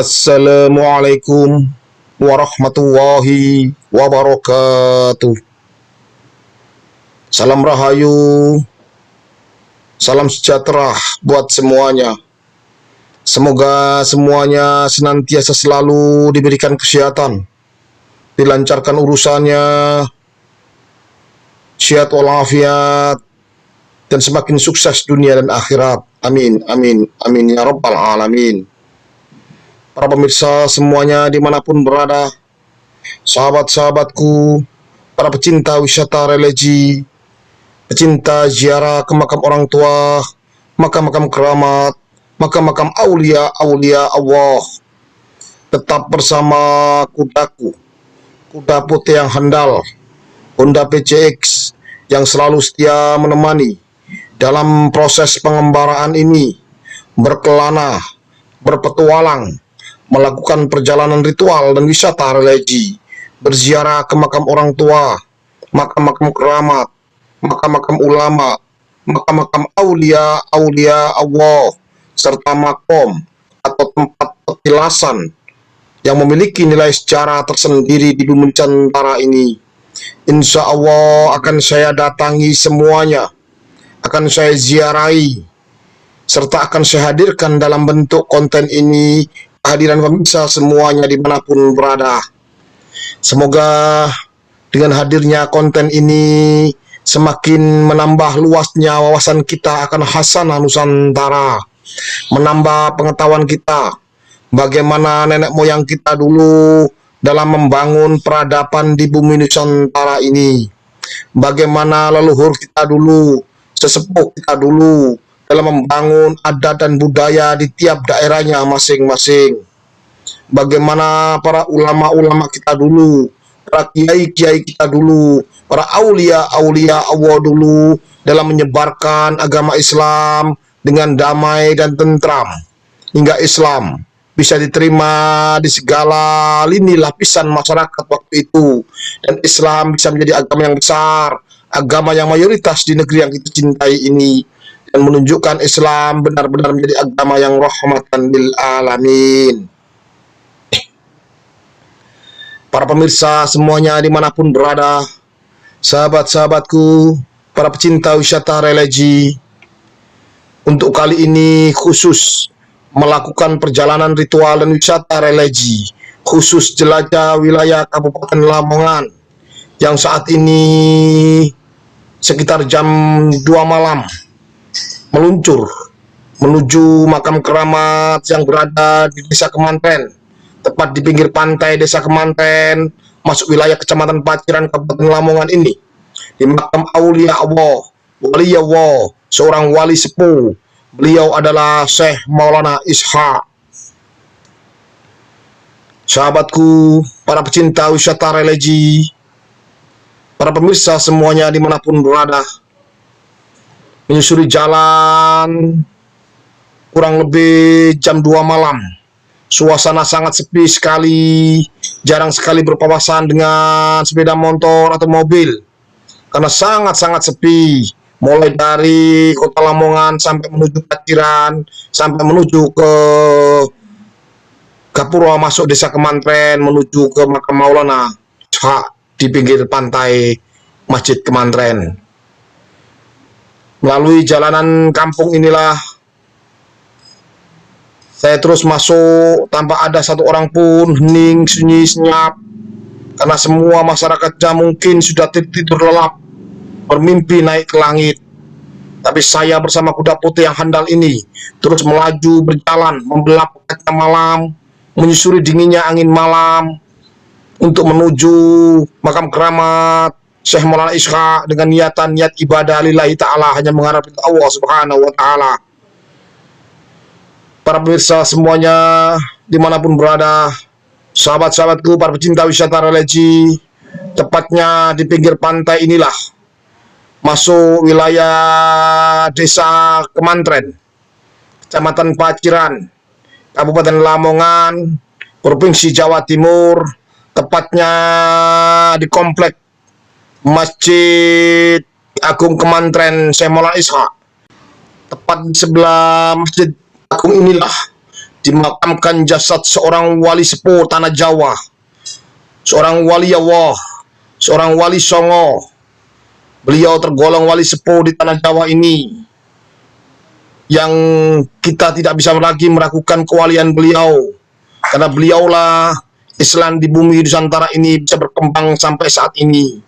Assalamualaikum warahmatullahi wabarakatuh. Salam rahayu, salam sejahtera buat semuanya. Semoga semuanya senantiasa selalu diberikan kesehatan, dilancarkan urusannya, sehat walafiat, dan semakin sukses dunia dan akhirat. Amin, amin, amin ya rabbal alamin. Para pemirsa semuanya dimanapun berada, sahabat-sahabatku, para pecinta wisata religi, pecinta ziarah ke makam orang tua, makam-makam keramat, makam-makam aulia-aulia Allah. Tetap bersama kudaku, kuda putih yang handal, Honda PCX, yang selalu setia menemani dalam proses pengembaraan ini, berkelana, berpetualang, melakukan perjalanan ritual dan wisata religi, berziarah ke makam orang tua, makam-makam keramat, makam-makam ulama, makam-makam aulia-aulia Allah, serta makom atau tempat petilasan yang memiliki nilai sejarah tersendiri di bumi Nusantara ini. Insya Allah akan saya datangi semuanya, akan saya ziarahi, serta akan saya hadirkan dalam bentuk konten ini kehadiran pemirsa semuanya dimanapun berada. Semoga dengan hadirnya konten ini semakin menambah luasnya wawasan kita akan khasanah Nusantara, menambah pengetahuan kita bagaimana nenek moyang kita dulu dalam membangun peradaban di bumi Nusantara ini, bagaimana leluhur kita dulu, sesepuh kita dulu dalam membangun adat dan budaya di tiap daerahnya masing-masing. Bagaimana para ulama-ulama kita dulu, para kiai-kiai kita dulu, para aulia-aulia Allah dulu dalam menyebarkan agama Islam dengan damai dan tentram, hingga Islam bisa diterima di segala lini lapisan masyarakat waktu itu, dan Islam bisa menjadi agama yang besar, agama yang mayoritas di negeri yang kita cintai ini, dan menunjukkan Islam benar-benar menjadi agama yang rahmatan lil alamin. Para pemirsa semuanya dimanapun berada, sahabat-sahabatku, para pecinta wisata religi, untuk kali ini khusus melakukan perjalanan ritual dan wisata religi, khusus jelajah wilayah Kabupaten Lamongan, yang saat ini sekitar jam 2 malam meluncur menuju makam keramat yang berada di Desa Kemanten, tepat di pinggir pantai Desa Kemanten, masuk wilayah Kecamatan Paciran, Kabupaten Lamongan ini, di makam aulia Allah, wali Allah, seorang wali sepuh. Beliau adalah Syekh Maulana Ishaq. Sahabatku, para pecinta wisata religi, para pemirsa semuanya dimanapun berada, menyusuri jalan kurang lebih jam 2 malam. Suasana sangat sepi sekali, jarang sekali berpapasan dengan sepeda motor atau mobil, karena sangat-sangat sepi. Mulai dari kota Lamongan sampai menuju Paciran, sampai menuju ke Gapura, masuk Desa Kemanten, menuju ke makam Maulana Ishaq di pinggir pantai Masjid Kemanten. Melalui jalanan kampung inilah saya terus masuk tanpa ada satu orang pun, hening, sunyi, senyap, karena semua masyarakatnya mungkin sudah tidur lelap, bermimpi naik ke langit. Tapi saya bersama kuda putih yang handal ini terus melaju berjalan, membelah pekatnya malam, menyusuri dinginnya angin malam, untuk menuju makam keramat Syekh Maulana Ishaq dengan niat ibadah lillahi ta'ala, hanya mengharap Allah subhanahu wa ta'ala. Para pemirsa semuanya dimanapun berada, sahabat-sahabatku, para pecinta wisata religi, tepatnya di pinggir pantai inilah masuk wilayah Desa Kemanten, Kecamatan Paciran, Kabupaten Lamongan, Provinsi Jawa Timur, tepatnya di komplek Masjid Agung Kemanten Syekh Maulana Ishaq. Tepat di sebelah Masjid Agung inilah dimakamkan jasad seorang wali sepuh tanah Jawa, seorang wali Allah, seorang wali Songo. Beliau tergolong wali sepuh di tanah Jawa ini, yang kita tidak bisa lagi meragukan kewalian beliau, karena beliaulah Islam di bumi Nusantara ini bisa berkembang sampai saat ini.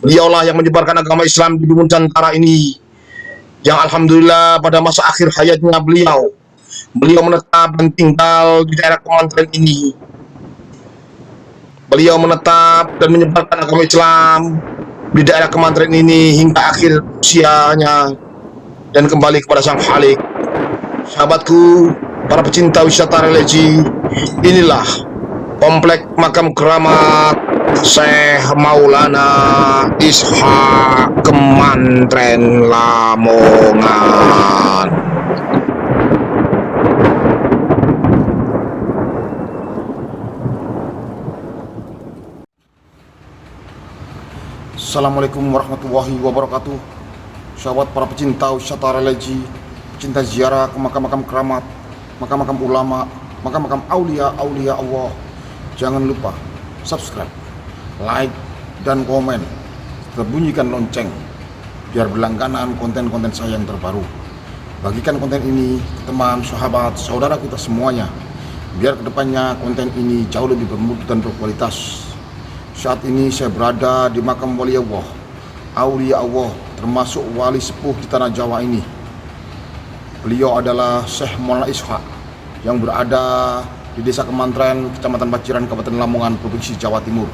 Beliaulah yang menyebarkan agama Islam di bumi Nusantara ini, yang alhamdulillah pada masa akhir hayatnya beliau menetap dan tinggal di daerah Kementerian ini. Beliau menetap dan menyebarkan agama Islam di daerah Kementerian ini hingga akhir usianya dan kembali kepada Sang Khalik. Sahabatku, para pecinta wisata religi, inilah komplek makam keramat Syekh Maulana Ishaq Kemantren Lamongan. Assalamualaikum warahmatullahi wabarakatuh. Sahabat para pecinta wisata religi, pecinta ziarah ke makam-makam keramat, makam-makam ulama, makam-makam aulia Allah. Jangan lupa subscribe, like, dan komen. Bunyikan lonceng biar berlangganan konten-konten saya yang terbaru. Bagikan konten ini ke teman, sahabat, saudara kita semuanya, biar kedepannya konten ini jauh lebih bermutu dan berkualitas. Saat ini saya berada di makam wali Allah, aulia Allah, termasuk wali sepuh di tanah Jawa ini. Beliau adalah Syekh Maulana Ishaq yang berada di Desa Kemantren, Kecamatan Paciran, Kabupaten Lamongan, Provinsi Jawa Timur.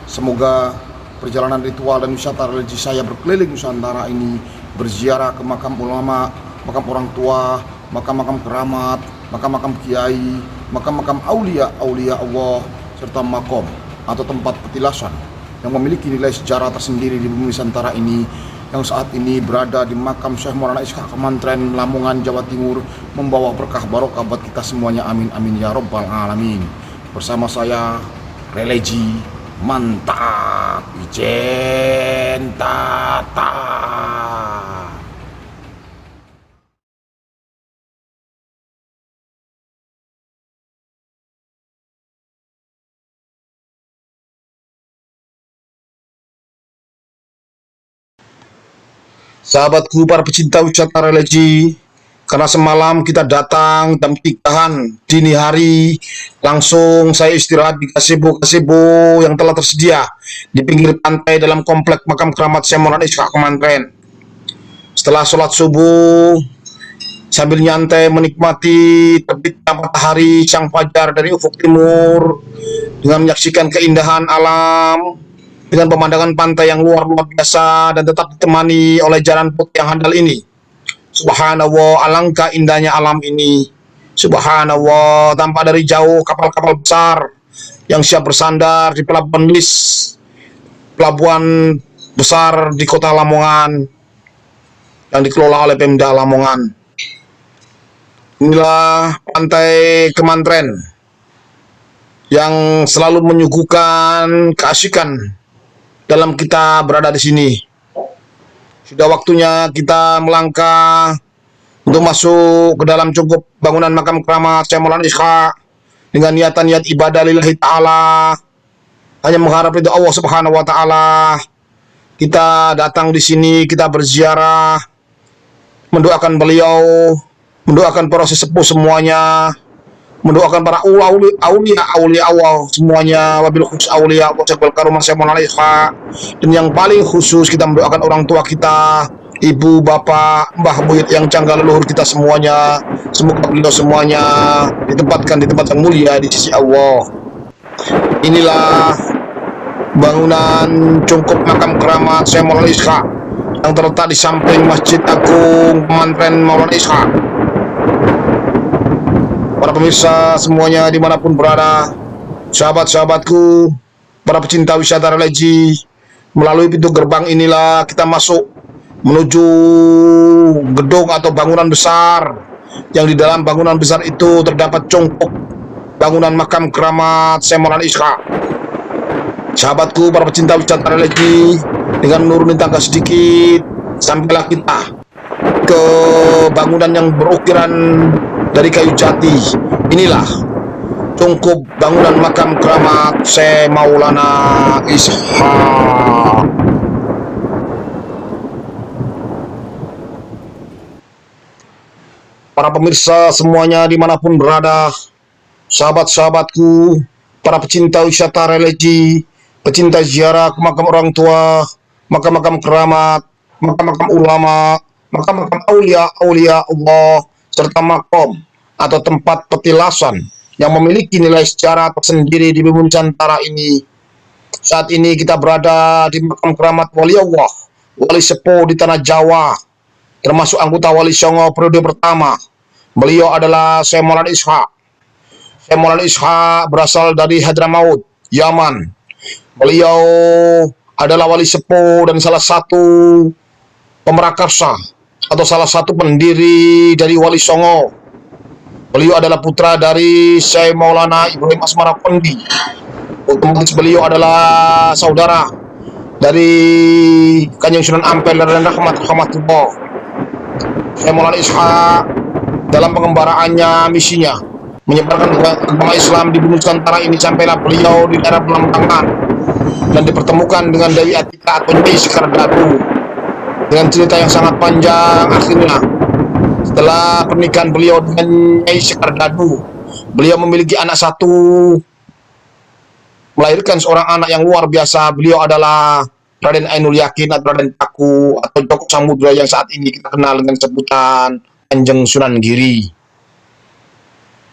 Semoga perjalanan ritual dan wisata religi saya berkeliling Nusantara ini, berziarah ke makam ulama, makam orang tua, makam-makam keramat, makam-makam kiai, makam-makam aulia Allah, serta makom atau tempat petilasan yang memiliki nilai sejarah tersendiri di bumi Nusantara ini, yang saat ini berada di makam Syekh Maulana Ishaq Kemantren Lamongan, Jawa Timur, membawa berkah barokah buat kita semuanya. Amin amin ya robbal alamin. Bersama saya religi mantap ijen tata. Sahabatku para pecinta wisata religi, karena semalam kita datang dan tikahan dini hari, langsung saya istirahat di gazebo yang telah tersedia di pinggir pantai dalam komplek makam keramat Syekh Maulana Ishaq Kemantren. Setelah sholat subuh, sambil nyantai menikmati terbitnya matahari sang fajar dari ufuk timur, dengan menyaksikan keindahan alam, dengan pemandangan pantai yang luar biasa dan tetap ditemani oleh jalan putih yang handal ini. Subhanallah, alangkah indahnya alam ini. Subhanallah, tampak dari jauh kapal-kapal besar yang siap bersandar di pelabuhan Lis, pelabuhan besar di kota Lamongan yang dikelola oleh Pemda Lamongan. Inilah pantai Kemantren yang selalu menyuguhkan keasikan dalam kita berada di sini. Sudah waktunya kita melangkah untuk masuk ke dalam cungkup bangunan makam keramat Syekh Maulana Ishaq dengan niat ibadah lillahi ta'ala, hanya mengharap ridho Allah Subhanahu wa taala. Kita datang di sini, kita berziarah, mendoakan beliau, mendoakan para sesepuh semuanya, mendoakan para aulia Allah semuanya, wabil khusus aulia Allah Syekh Karumah Syekh Maulana Ishaq. Dan yang paling khusus kita mendoakan orang tua kita, ibu, bapak, mbah buyut yang canggah leluhur kita semuanya. Semoga beliau semuanya ditempatkan di tempat yang mulia di sisi Allah. Inilah bangunan cungkup makam keramat Syekh Maulana Ishaq yang terletak di samping Masjid Agung Kemantren Maulana Ishaq. Para pemirsa semuanya dimanapun berada, sahabat-sahabatku, para pecinta wisata religi, melalui pintu gerbang inilah kita masuk menuju gedung atau bangunan besar, yang di dalam bangunan besar itu terdapat cungkup bangunan makam keramat Syekh Maulana Ishaq. Sahabatku para pecinta wisata religi, dengan menurunin tangga sedikit, sampailah kita ke bangunan yang berukiran dari kayu jati. Inilah cungkup bangunan makam keramat Syekh Maulana Ishaq. Para pemirsa semuanya dimanapun berada, sahabat-sahabatku, para pecinta wisata religi, pecinta ziarah ke makam orang tua, makam-makam keramat, makam-makam ulama, makam-makam aulia Allah, serta makom atau tempat petilasan yang memiliki nilai sejarah tersendiri di bumi Nusantara ini. Saat ini kita berada di makam keramat Wali Allah, Wali Sepuh di Tanah Jawa, termasuk anggota Wali Songo periode pertama. Beliau adalah Syekh Maulana Ishaq. Syekh Maulana Ishaq berasal dari Hadramaut, Yaman. Beliau adalah wali sepuh dan salah satu pemrakarsa atau salah satu pendiri dari Wali Songo. Beliau adalah putra dari Syekh Maulana Ibrahim Asmara Kondi. Otomatis beliau adalah saudara dari Kanjeng Sunan Ampel dan rahmatullah. Syekh Maulana Ishaq dalam pengembaraannya, misinya menyebarkan agama Islam di bumi Nusantara ini, sampailah beliau di daerah Belambangan dan dipertemukan dengan Dewi Atika atau Nyai Sekar Dadu. Dengan cerita yang sangat panjang, akhirnya setelah pernikahan beliau dengan Nyai Sekar Dadu, beliau memiliki anak satu, melahirkan seorang anak yang luar biasa. Beliau adalah Raden Ainul Yakin atau Raden Paku atau Joko Samudra yang saat ini kita kenal dengan sebutan Kanjeng Sunan Giri.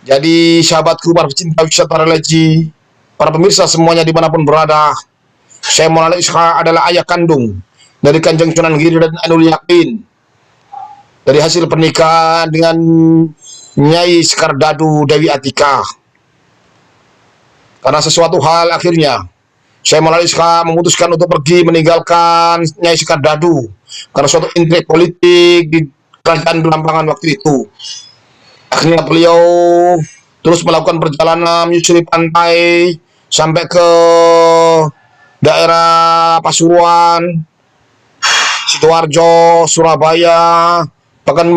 Jadi sahabatku, para pecinta wisata religi, para pemirsa semuanya dimanapun berada, Syekh Maulana Ishaq adalah ayah kandung dari Kanjeng Sunan Giri dan Ainul Yakin. Dari hasil pernikahan dengan Nyai Sekar Dadu Dewi Atika. Karena sesuatu hal akhirnya Syekh Maulana Ishaq memutuskan untuk pergi meninggalkan Nyai Sekar Dadu karena suatu intrik politik di kerajaan Belambangan waktu itu. Akhirnya beliau terus melakukan perjalanan menyusuri pantai sampai ke daerah Pasuruan, Sidoarjo, Surabaya, bahkan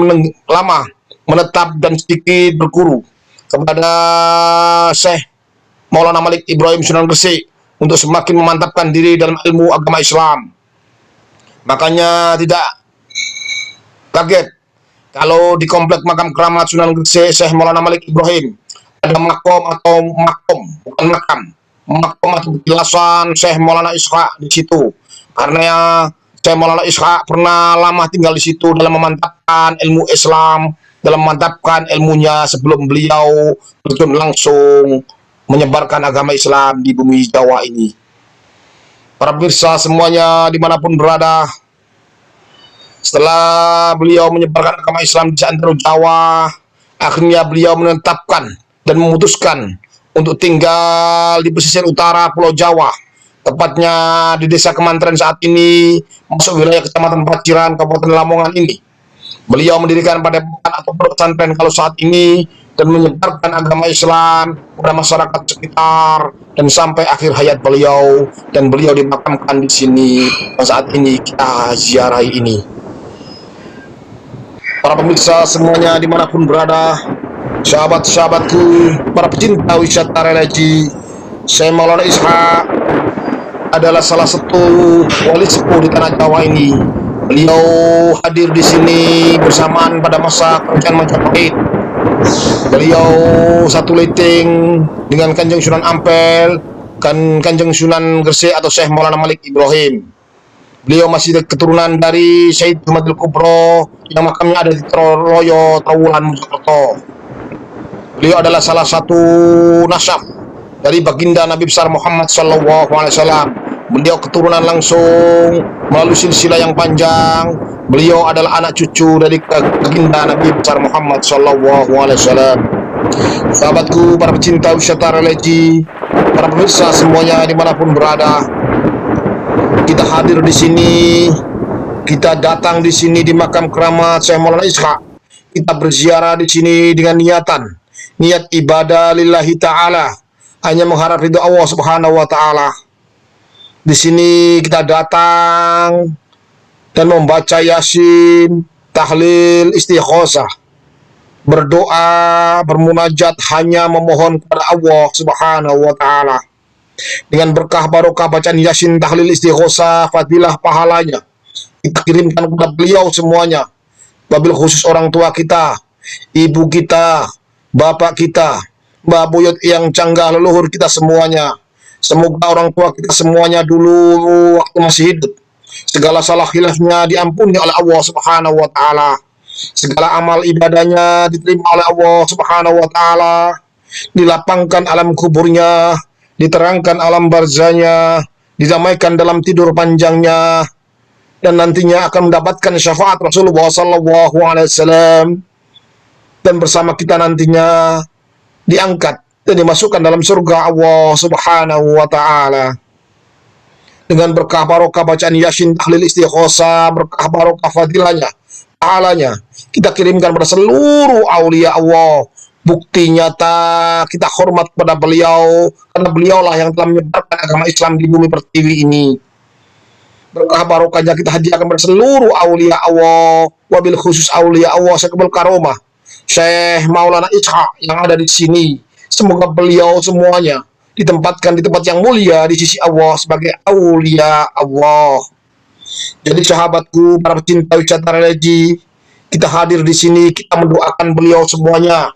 lama menetap dan sedikit berguru kepada Syekh Maulana Malik Ibrahim Sunan Gresik untuk semakin memantapkan diri dalam ilmu agama Islam. Makanya tidak kaget kalau di komplek makam keramat Sunan Gresik Syekh Maulana Malik Ibrahim ada makom bukan makom atau petilasan Syekh Maulana Ishaq di situ. Karena Syekh Maulana Ishaq pernah lama tinggal di situ dalam memantapkan ilmu Islam, dalam memantapkan ilmunya sebelum beliau terjun langsung menyebarkan agama Islam di bumi Jawa ini. Para pemirsa semuanya dimanapun berada, setelah beliau menyebarkan agama Islam di seantero Jawa, akhirnya beliau menetapkan dan memutuskan untuk tinggal di pesisir utara Pulau Jawa, tepatnya di Desa Kemantren saat ini, masuk wilayah Kecamatan Paciran, Kabupaten Lamongan ini. Beliau mendirikan padepokan atau pesantren kalau saat ini dan menyebarkan agama Islam kepada masyarakat sekitar dan sampai akhir hayat beliau, dan beliau dimakamkan di sini saat ini kita ziarahi ini. Para pemirsa semuanya dimanapun berada, sahabat-sahabatku, para pecinta wisata religi, Syekh Maulana Ishaq adalah salah satu wali sepuh di tanah Jawa ini. Beliau hadir di sini bersamaan pada masa kerajaan Majapahit. Beliau satu liting dengan Kanjeng Sunan Ampel, Kanjeng Sunan Gresik atau Syekh Maulana Malik Ibrahim. Beliau masih keturunan dari Syed Jumadil Kubro yang makamnya ada di Troloyo, Trowulan, Mojokerto. Beliau adalah salah satu nasab dari baginda Nabi besar Muhammad SAW. Beliau keturunan langsung melalui silsilah yang panjang. Beliau adalah anak cucu dari baginda Nabi besar Muhammad SAW. Sahabatku, para pecinta wisata religi, para pemirsa semuanya dimanapun berada, kita hadir di sini, kita datang di sini di makam keramat Syekh Maulana Ishaq. Kita berziarah di sini dengan niat ibadah lillahi ta'ala, hanya mengharap ridho Allah Subhanahu wa ta'ala. Di sini kita datang dan membaca Yasin, tahlil, istighosah. berdoa, bermunajat hanya memohon kepada Allah Subhanahu wa taala. Dengan berkah barokah bacaan Yasin, tahlil, istighosah, fadilah pahalanya kita kirimkan kepada beliau semuanya. Wabil khusus orang tua kita, ibu kita, bapak kita, Mbak Buyut yang canggah, leluhur kita semuanya. Semoga orang tua kita semuanya dulu waktu masih hidup, segala salah khilafnya diampuni oleh Allah Subhanahu wa taala. Segala amal ibadahnya diterima oleh Allah Subhanahu wa taala. Dilapangkan alam kuburnya, diterangkan alam barzahnya, didamaikan dalam tidur panjangnya, dan nantinya akan mendapatkan syafaat Rasulullah sallallahu alaihi wasallam, dan bersama kita nantinya diangkat dan dimasukkan dalam surga Allah Subhanahu wa taala. Dengan berkah barokah bacaan Yasin, tahlil, istighosah, berkah barokah fadilahnya, pahalanya kita kirimkan pada seluruh aulia Allah. Bukti nyata kita hormat kepada beliau, karena beliaulah yang telah menyebarkan agama Islam di bumi pertiwi ini. Berkah barokahnya kita hadiahkan pada seluruh aulia Allah, wabil khusus aulia Allah Sekebel Karomah Syekh Maulana Ishaq yang ada di sini. Semoga beliau semuanya ditempatkan di tempat yang mulia di sisi Allah sebagai aulia Allah. Jadi sahabatku, para pecinta wisata religi, kita hadir di sini, kita mendoakan beliau semuanya,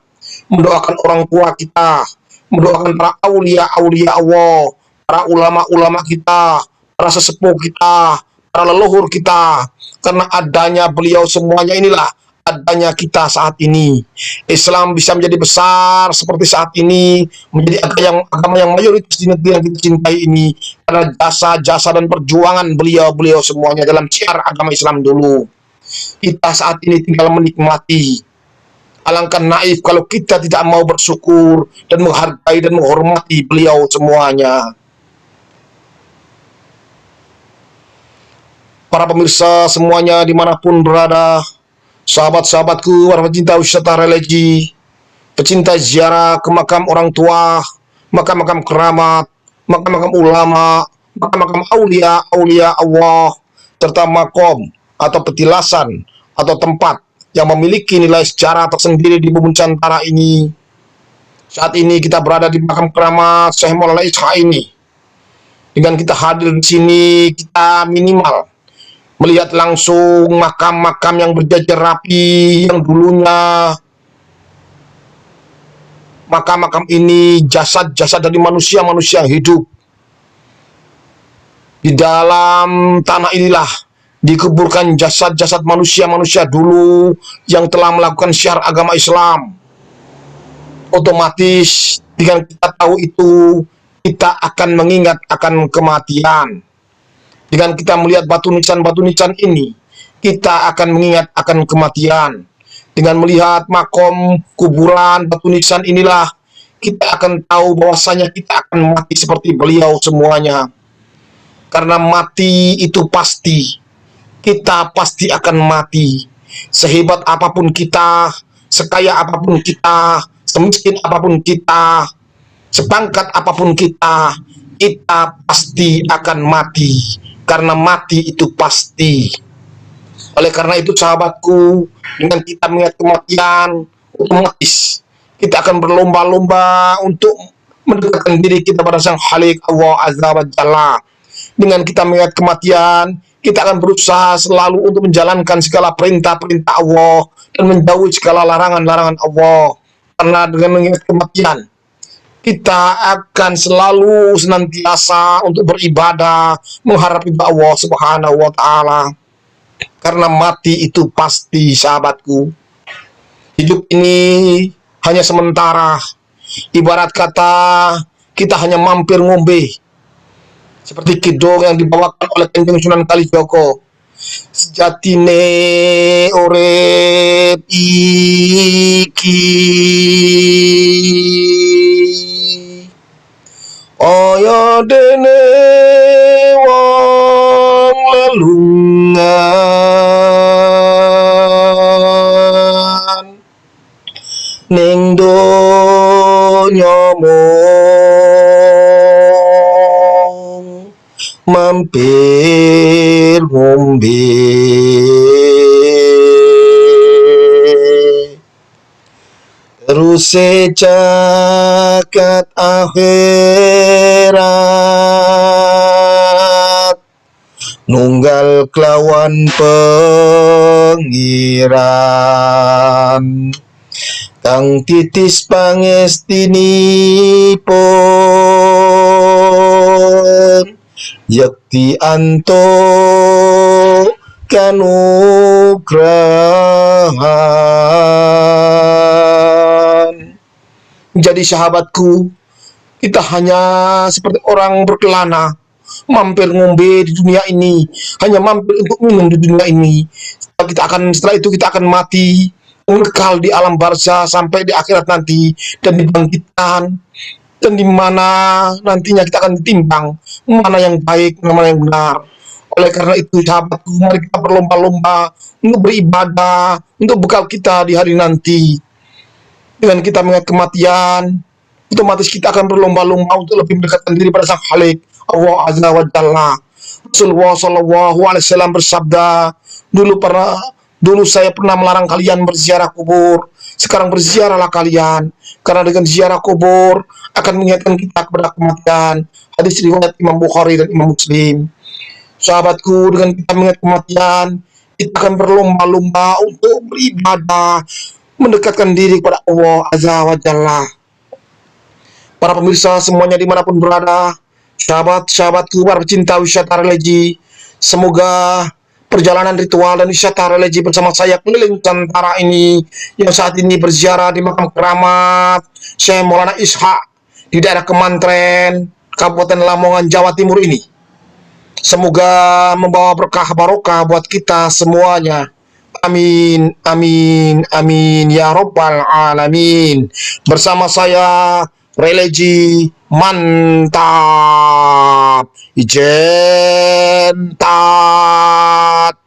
mendoakan orang tua kita, mendoakan para aulia-aulia Allah, para ulama-ulama kita, para sesepuh kita, para leluhur kita. Karena adanya beliau semuanya inilah adanya kita saat ini. Islam bisa menjadi besar seperti saat ini, menjadi agama yang mayoritas di negeri yang kita cintai ini, karena jasa-jasa dan perjuangan beliau-beliau semuanya dalam syiar agama Islam dulu. Kita saat ini tinggal menikmati. Alangkah naif kalau kita tidak mau bersyukur dan menghargai dan menghormati beliau semuanya. Para pemirsa semuanya dimanapun berada, sahabat-sahabatku, para pecinta wisata religi, pecinta ziarah ke makam orang tua, makam-makam keramat, makam-makam ulama, makam-makam aulia Allah, serta makom atau petilasan atau tempat yang memiliki nilai sejarah tersendiri di bumi Nusantara ini. Saat ini kita berada di makam keramat Syekh Maulana Ishaq ini. Dengan kita hadir di sini, kita minimal melihat langsung makam-makam yang berjajar rapi, yang dulunya makam-makam ini jasad-jasad dari manusia-manusia yang hidup. Di dalam tanah inilah dikuburkan jasad-jasad manusia-manusia dulu yang telah melakukan syiar agama Islam. Otomatis dengan kita tahu itu, kita akan mengingat akan kematian. Dengan kita melihat batu nisan ini, kita akan mengingat akan kematian. Dengan melihat makom, kuburan, batu nisan inilah, kita akan tahu bahwasanya kita akan mati seperti beliau semuanya. Karena mati itu pasti. Kita pasti akan mati. Sehebat apapun kita, sekaya apapun kita, semiskin apapun kita, sepangkat apapun kita pasti akan mati. Karena mati itu pasti. Oleh karena itu sahabatku, dengan kita melihat kematian, otomatis kita akan berlomba-lomba untuk mendekatkan diri kita pada Sang Khalik Allah Azza wa Jalla. Dengan kita melihat kematian, kita akan berusaha selalu untuk menjalankan segala perintah-perintah Allah dan menjauhi segala larangan-larangan Allah. Karena dengan mengingat kematian, kita akan selalu senantiasa untuk beribadah, mengharap ridha Allah Subhanahu wa taala. Karena mati itu pasti, sahabatku. Hidup ini hanya sementara. Ibarat kata kita hanya mampir ngombe. Seperti kidung yang dibawakan oleh Kanjeng Sunan Kalijaga. Sejatine urip iki Aya dene wong lelungan ning donya mung mampir ngombe. sejagat akhirat nunggal kelawan pengiran kang titis pangestinipun yakti anto kanugrahan. Jadi sahabatku, kita hanya seperti orang berkelana, mampir ngombe di dunia ini, hanya mampir untuk minum di dunia ini. Setelah itu kita akan mati, kekal di alam barzah sampai di akhirat nanti dan dibangkitkan, dan di mana nantinya kita akan ditimbang mana yang baik, mana yang benar. Oleh karena itu, sahabatku, mari kita berlomba-lomba untuk beribadah, untuk bekal kita di hari nanti. Dengan kita mengingat kematian, otomatis kita akan berlomba-lomba untuk lebih mendekatkan diri pada Sang Khalik, Allah Azza wa Jalla. Rasulullah Shallallahu Alaihi Wasallam bersabda, dulu saya pernah melarang kalian berziarah kubur. Sekarang berziarahlah kalian, karena dengan ziarah kubur akan mengingatkan kita kepada kematian. Hadis riwayat Imam Bukhari dan Imam Muslim. Sahabatku, dengan kita mengingat kematian, kita akan berlomba-lomba untuk beribadah, mendekatkan diri kepada Allah Azza wa Jalla. Para pemirsa semuanya dimanapun berada, sahabat-sahabatku, para pecinta wisata religi, semoga perjalanan ritual dan wisata religi bersama saya keliling Nusantara ini, yang saat ini berziarah di makam keramat Syekh Maulana Ishaq di daerah Kemantren, Kabupaten Lamongan, Jawa Timur ini, semoga membawa berkah barokah buat kita semuanya. Amin, amin, amin, ya Rabbal Alamin. Bersama saya, religi mantap, ijen tat.